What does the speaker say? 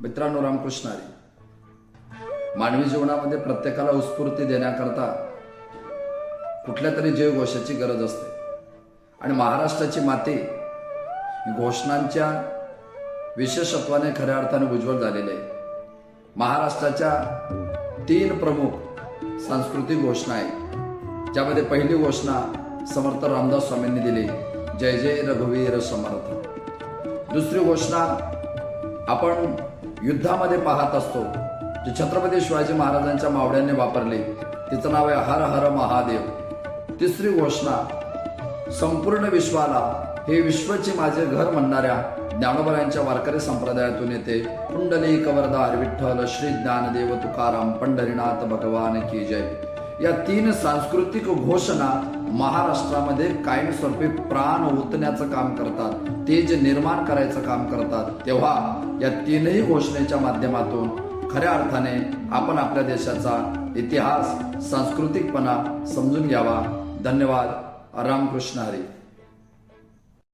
मित्रांनो, रामकृष्ण हरी. मानवी जीवनामध्ये प्रत्येकाला उत्स्फूर्ती देण्याकरता कुठल्या तरी जयघोषाची गरज असते आणि महाराष्ट्राची माती घोषणांच्या विशेषत्वाने खऱ्या अर्थाने उज्ज्वल झालेली आहे. महाराष्ट्राच्या 3 प्रमुख सांस्कृतिक घोषणा आहेत, ज्यामध्ये पहिली घोषणा समर्थ रामदास स्वामींनी दिली, जय जय रघुवीर समर्थ. दुसरी घोषणा आपण युद्धामध्ये पाहत असतो, जे छत्रपती शिवाजी महाराजांच्या मावळ्यांनी वापरली, तिचं नाव आहे हर हर महादेव. तिसरी घोषणा संपूर्ण विश्वाला हे विश्वचे माझे घर म्हणणाऱ्या ज्ञानोबा वारकरी संप्रदायातून येते, कुंडलिक वरदार विठ्ठल श्री ज्ञानदेव तुकाराम पंढरीनाथ भगवान की जय. या 3 सांस्कृतिक घोषणा महाराष्ट्रामध्ये कायमस्वरूपी प्राण ओतण्याचं काम करतात, तेज निर्माण करायचं काम करतात. तेव्हा या 3ही घोषणेच्या माध्यमातून खऱ्या अर्थाने आपण आपल्या देशाचा इतिहास, सांस्कृतिकपणा समजून घ्यावा. धन्यवाद. रामकृष्ण हरी.